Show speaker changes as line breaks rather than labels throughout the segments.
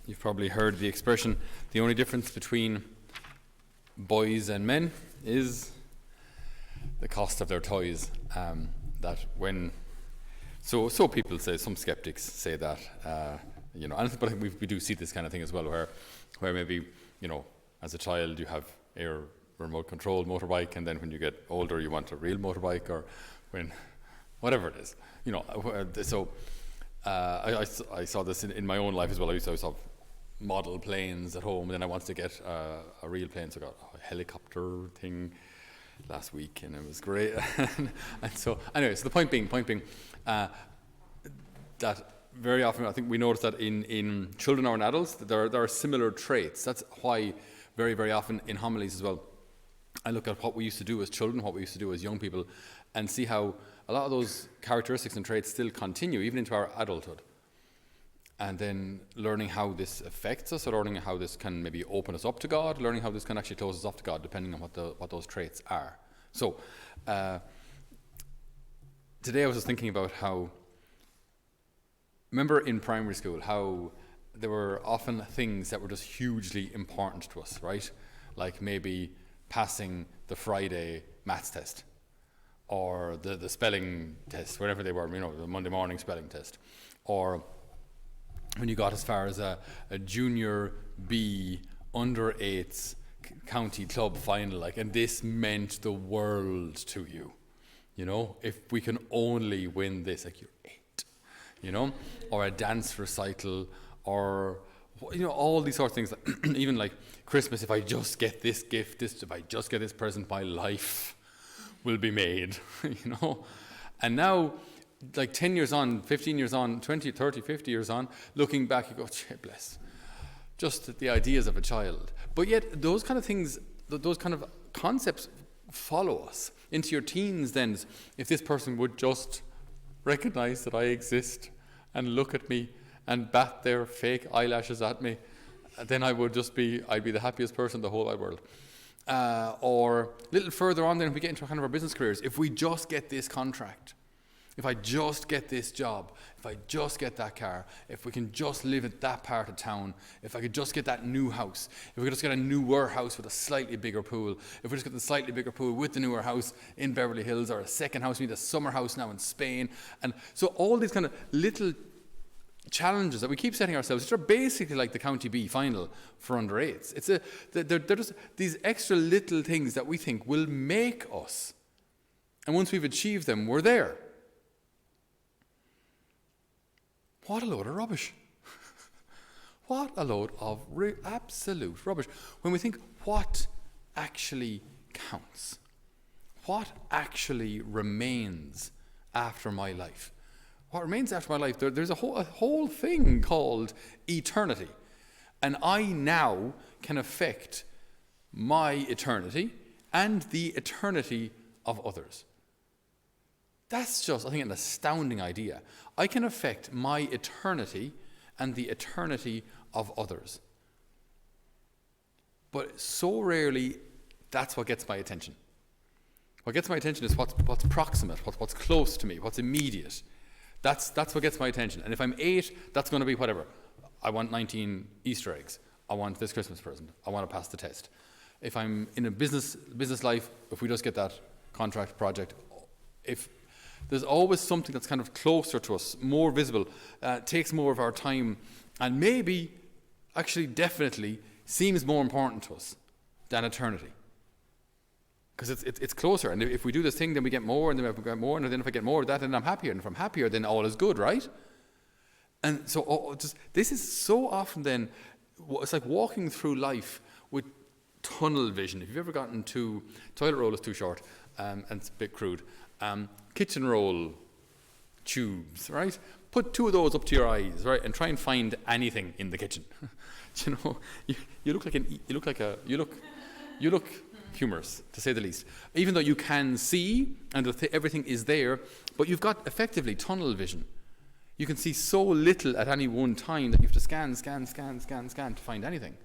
You've probably heard the expression, the only difference between boys and men is the cost of their toys. That when, so people say, some skeptics say that, but we do see this kind of thing as well, where maybe, as a child you have a remote controlled motorbike, and then when you get older you want a real motorbike, or when, whatever it is, so I saw this in my own life as well. I saw model planes at home, and then I wanted to get a real plane, so I got a helicopter thing last week, and it was great. And so anyway, so the point being that very often I think we notice that in children or in adults that there are similar traits. That's why very, very often in homilies as well, I look at what we used to do as children, what we used to do as young people, and see how a lot of those characteristics and traits still continue even into our adulthood. And then learning how this affects us, or learning how this can maybe open us up to God, learning how this can actually close us off to God, depending on what those traits are. So today I was just thinking about how, remember in primary school, how there were often things that were just hugely important to us, right? Like maybe passing the Friday maths test, or the spelling test, whatever they were, the Monday morning spelling test, or when you got as far as a junior B under 8s county club final, and this meant the world to you, if we can only win this, you're 8, or a dance recital, or all these sort of things, even like Christmas, if I just get this gift, if I just get this present, my life will be made, and now, like 10 years on, 15 years on, 20, 30, 50 years on, looking back, you go, bless, just the ideas of a child. But yet those kind of things, those kind of concepts follow us into your teens then. If this person would just recognize that I exist and look at me and bat their fake eyelashes at me, then I'd be the happiest person in the whole wide world. Or a little further on then, if we get into kind of our business careers, if we just get this contract, if I just get this job, if I just get that car, if we can just live in that part of town, if I could just get that new house, if we could just get a newer house with a slightly bigger pool, if we just get the slightly bigger pool with the newer house in Beverly Hills, or a second house, maybe a summer house now in Spain. And so all these kind of little challenges that we keep setting ourselves, which are basically like the County B final for under 8s. They're just these extra little things that we think will make us. And once we've achieved them, we're there. What a load of rubbish. What a load of absolute rubbish. When we think what actually counts, what actually remains after my life. What remains after my life, there's a whole thing called eternity. And I now can affect my eternity and the eternity of others. That's just, I think, an astounding idea. I can affect my eternity and the eternity of others. But so rarely, that's what gets my attention. What gets my attention is what's proximate, what's close to me, what's immediate. That's what gets my attention. And if I'm 8, that's going to be whatever. I want 19 Easter eggs. I want this Christmas present. I want to pass the test. If I'm in a business life, if we just get that contract project, if there's always something that's kind of closer to us, more visible, takes more of our time, and maybe, actually definitely, seems more important to us than eternity. Because it's closer, and if we do this thing, then we get more, and then we get more, and then if I get more of that, then I'm happier, and if I'm happier, then all is good, right? And so this is so often then, it's like walking through life with tunnel vision. If you've ever gotten to, toilet roll is too short, and it's a bit crude, kitchen roll tubes, right? Put 2 of those up to your eyes, right, and try and find anything in the kitchen. You look humorous, to say the least. Even though you can see and everything is there, but you've got effectively tunnel vision. You can see so little at any one time that you have to scan to find anything,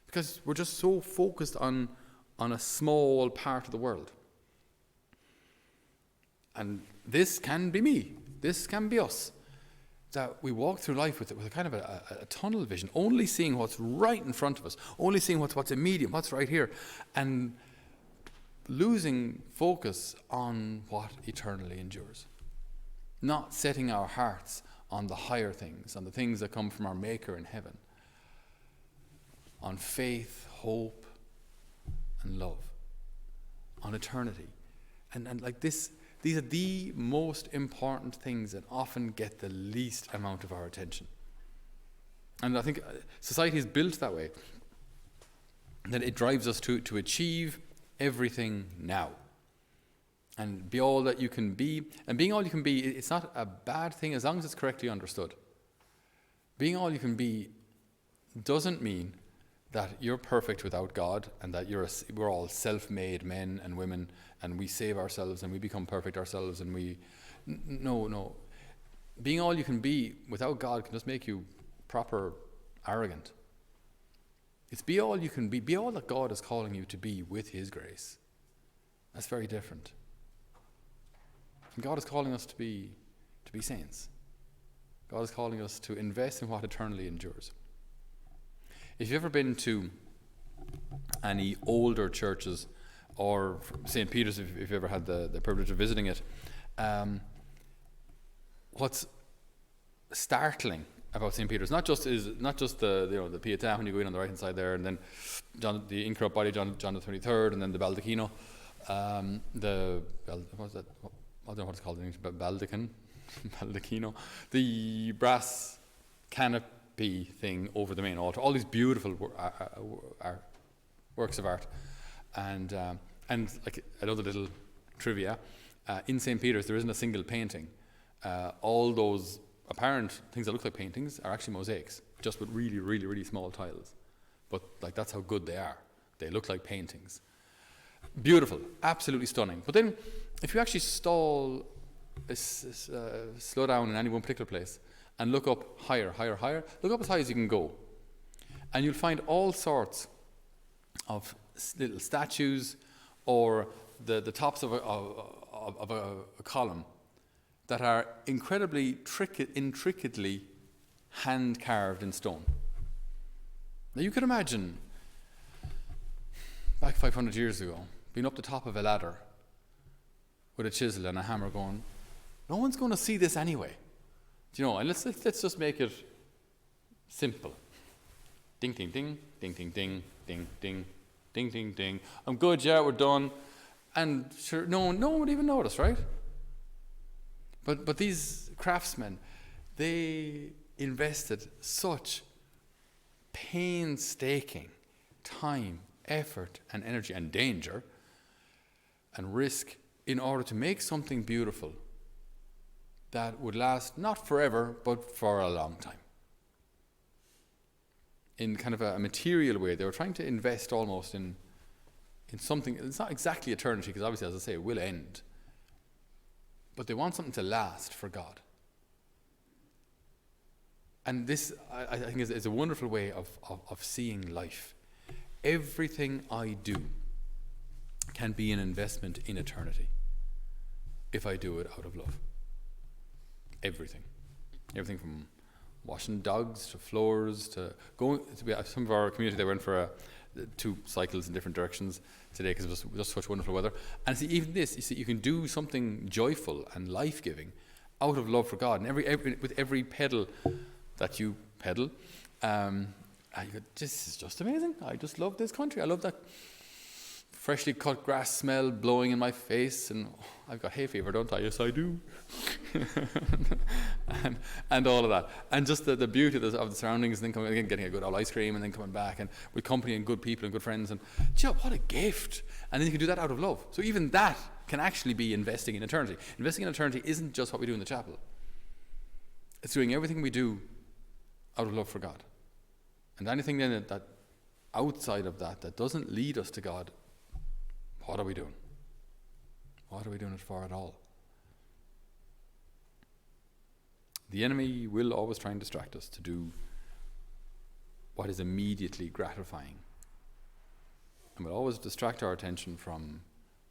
because we're just so focused on a small part of the world. And this can be me. This can be us. that we walk through life with a kind of a tunnel vision, only seeing what's right in front of us, only seeing what's immediate, what's right here, and losing focus on what eternally endures. Not setting our hearts on the higher things, on the things that come from our Maker in heaven, on faith, hope, and love, on eternity. And like this, these are the most important things that often get the least amount of our attention. And I think society is built that way, that it drives us to achieve everything now. And be all that you can be. And being all you can be, it's not a bad thing as long as it's correctly understood. Being all you can be doesn't mean that you're perfect without God and that we're all self-made men and women and we save ourselves and we become perfect ourselves and No. Being all you can be without God can just make you proper arrogant. It's be all you can be all that God is calling you to be with His grace. That's very different. And God is calling us to be saints. God is calling us to invest in what eternally endures. If you've ever been to any older churches, or St. Peter's, if you've ever had the privilege of visiting it, what's startling about St. Peter's not just the Pietà when you go in on the right hand side there, and then the incorrupt body John the 23rd, and then the Baldacchino, I don't know what it's called in English, but Baldacchino, the brass canopy thing over the main altar, all these beautiful works of art, and like another little trivia, in St. Peter's there isn't a single painting. All those apparent things that look like paintings are actually mosaics, just with really, really, really small tiles. But like that's how good they are. They look like paintings. Beautiful, absolutely stunning. But then, if you actually slow down in any one particular place and look up higher, look up as high as you can go, and you'll find all sorts of little statues or the tops of a column that are incredibly intricately hand carved in stone. Now you could imagine back 500 years ago being up the top of a ladder with a chisel and a hammer going, no one's going to see this anyway. Do you know, and let's just make it simple. Ding, ding, ding, ding, ding, ding, ding, ding, ding, ding, ding. I'm good, yeah, we're done. And sure, no one would even notice, right? But these craftsmen, they invested such painstaking time, effort, and energy, and danger, and risk in order to make something beautiful that would last not forever, but for a long time. In kind of a material way, they were trying to invest almost in something. It's not exactly eternity, because obviously, as I say, it will end. But they want something to last for God. And this, I think, is a wonderful way of seeing life. Everything I do can be an investment in eternity if I do it out of love. Everything from washing dogs to floors to going to some of our community. They went for 2 cycles in different directions today because it was just such wonderful weather. And see, even this, you see, you can do something joyful and life-giving out of love for God. And with every pedal that you pedal, you go, this is just amazing. I just love this country. I love that freshly cut grass smell blowing in my face, and I've got hay fever, don't I? Yes, I do. and all of that, and just the beauty of the surroundings, and then coming again, getting a good old ice cream, and then coming back, and with company and good people and good friends, and what a gift! And then you can do that out of love. So even that can actually be investing in eternity. Investing in eternity isn't just what we do in the chapel. It's doing everything we do out of love for God. And anything then that outside of that doesn't lead us to God, what are we doing? What are we doing it for at all? The enemy will always try and distract us to do what is immediately gratifying, and will always distract our attention from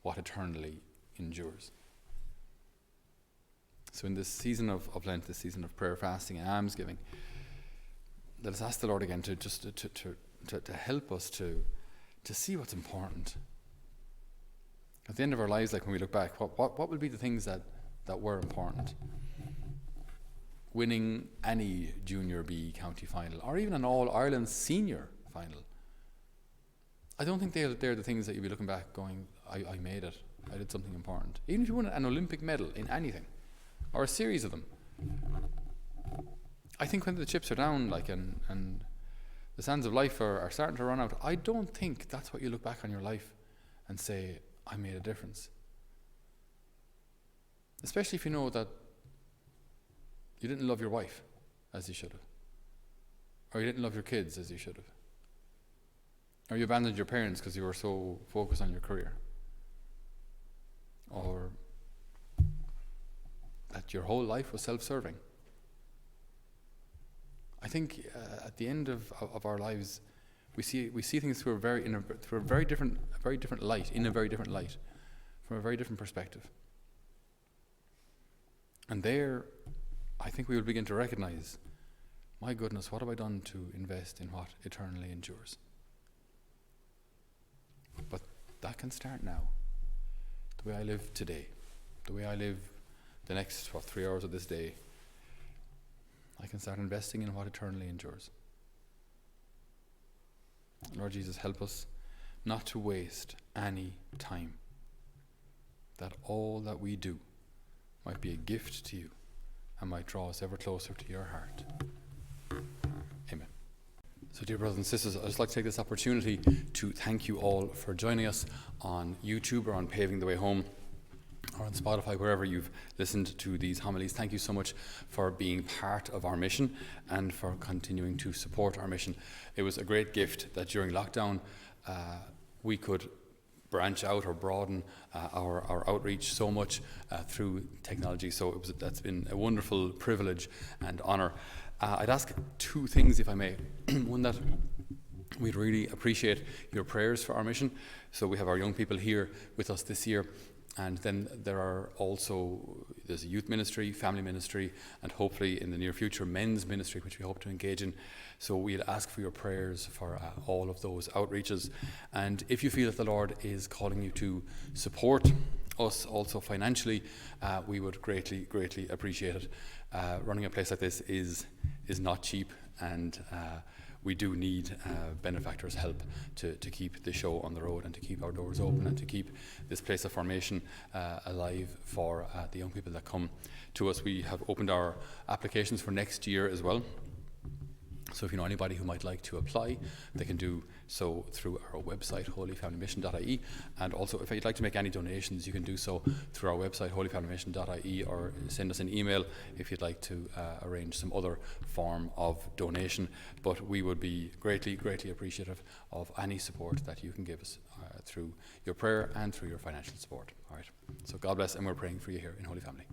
what eternally endures. So in this season of Lent, this season of prayer, fasting, and almsgiving, let us ask the Lord again to help us to see what's important. At the end of our lives, like when we look back, what will be the things that were important? Winning any Junior B county final, or even an All-Ireland senior final. I don't think they're the things that you'll be looking back going, I made it, I did something important. Even if you won an Olympic medal in anything, or a series of them. I think when the chips are down, like, and the sands of life are starting to run out, I don't think that's what you look back on your life and say, I made a difference. Especially if you know that you didn't love your wife as you should have, or you didn't love your kids as you should have, or you abandoned your parents because you were so focused on your career, or that your whole life was self-serving. I think at the end of our lives, we see things through a very different light, in a very different light, from a very different perspective. And there, I think we will begin to recognize, my goodness, what have I done to invest in what eternally endures? But that can start now. The way I live today, the way I live the next 3 hours of this day, I can start investing in what eternally endures. Lord Jesus, help us not to waste any time, that all that we do might be a gift to you and might draw us ever closer to your heart. Amen. So dear brothers and sisters, I'd just like to take this opportunity to thank you all for joining us on YouTube or on Paving the Way Home, or on Spotify, wherever you've listened to these homilies. Thank you so much for being part of our mission and for continuing to support our mission. It was a great gift that during lockdown we could branch out or broaden our outreach so much through technology. So that's been a wonderful privilege and honour. I'd ask two things, if I may. One, that we'd really appreciate your prayers for our mission. So we have our young people here with us this year. And then there's a youth ministry, family ministry, and hopefully in the near future, men's ministry, which we hope to engage in. So we'll ask for your prayers for all of those outreaches. And if you feel that the Lord is calling you to support us also financially, we would greatly, greatly appreciate it. Running a place like this is not cheap, and we do need benefactors' help to keep the show on the road and to keep our doors open and to keep this place of formation alive for the young people that come to us. We have opened our applications for next year as well. So if you know anybody who might like to apply, they can do so through our website, holyfamilymission.ie. And also, if you'd like to make any donations, you can do so through our website, holyfamilymission.ie, or send us an email if you'd like to arrange some other form of donation. But we would be greatly, greatly appreciative of any support that you can give us through your prayer and through your financial support. All right. So God bless, and we're praying for you here in Holy Family.